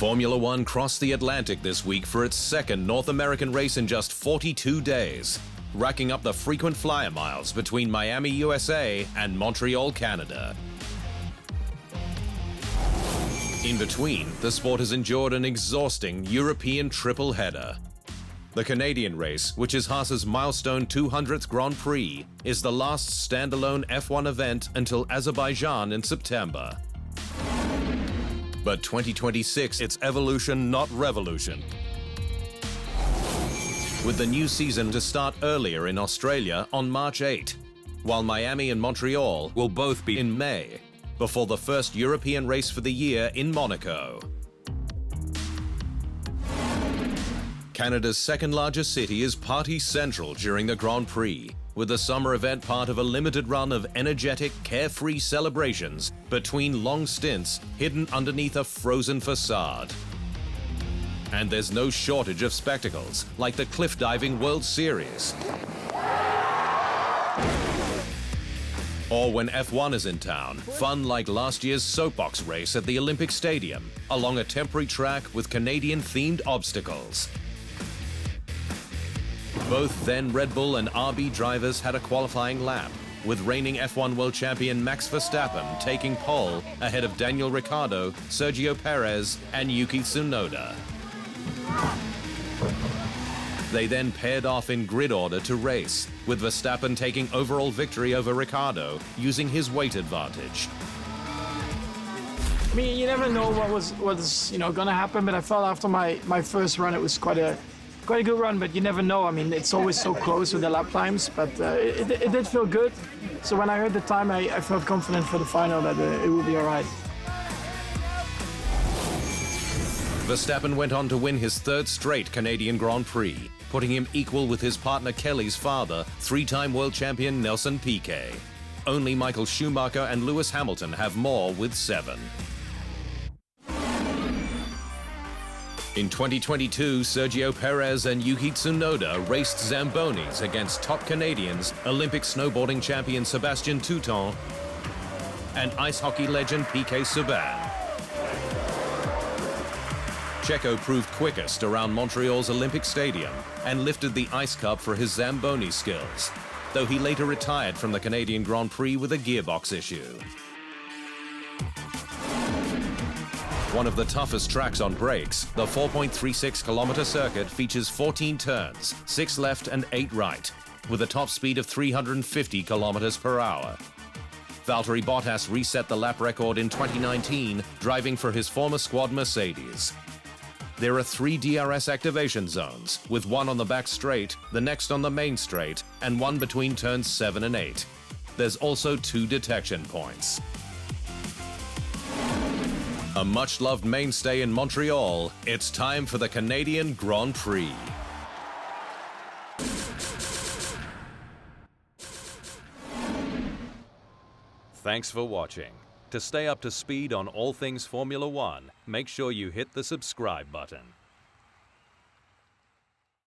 Formula One crossed the Atlantic this week for its second North American race in just 42 days, racking up the frequent flyer miles between Miami, USA and Montreal, Canada. In between, the sport has endured an exhausting European triple header. The Canadian race, which is Haas's milestone 200th Grand Prix, is the last standalone F1 event until Azerbaijan in September. But 2026, it's evolution, not revolution. With the new season to start earlier in Australia on March 8, while Miami and Montreal will both be in May, before the first European race for the year in Monaco. Canada's second largest city is party central during the Grand Prix, with the summer event part of a limited run of energetic, carefree celebrations between long stints hidden underneath a frozen facade. And there's no shortage of spectacles, like the cliff diving World Series. Or when F1 is in town, fun like last year's soapbox race at the Olympic Stadium, along a temporary track with Canadian-themed obstacles. Both then Red Bull and RB drivers had a qualifying lap, with reigning F1 world champion Max Verstappen taking pole ahead of Daniel Ricciardo, Sergio Perez and Yuki Tsunoda. They then paired off in grid order to race, with Verstappen taking overall victory over Ricciardo using his weight advantage. I mean, you never know what was going to happen, but I felt after my first run it was quite a good run, but you never know. I mean, it's always so close with the lap times, but it did feel good. So when I heard the time, I felt confident for the final that it would be all right. Verstappen went on to win his third straight Canadian Grand Prix, putting him equal with his partner Kelly's father, three-time world champion Nelson Piquet. Only Michael Schumacher and Lewis Hamilton have more with 7. In 2022, Sergio Perez and Yuki Tsunoda raced Zambonis against top Canadians, Olympic snowboarding champion Sébastien Touton and ice hockey legend Piquet Subban. Checo proved quickest around Montreal's Olympic Stadium and lifted the ice cup for his Zamboni skills, though he later retired from the Canadian Grand Prix with a gearbox issue. One of the toughest tracks on brakes, the 4.36-kilometer circuit features 14 turns, 6 left and 8 right, with a top speed of 350 kilometers per hour. Valtteri Bottas reset the lap record in 2019, driving for his former squad Mercedes. There are 3 DRS activation zones, with one on the back straight, the next on the main straight, and one between turns 7 and 8. There's also 2 detection points. A much-loved mainstay in Montreal, it's time for the Canadian Grand Prix. Thanks for watching. To stay up to speed on all things Formula One, make sure you hit the subscribe button.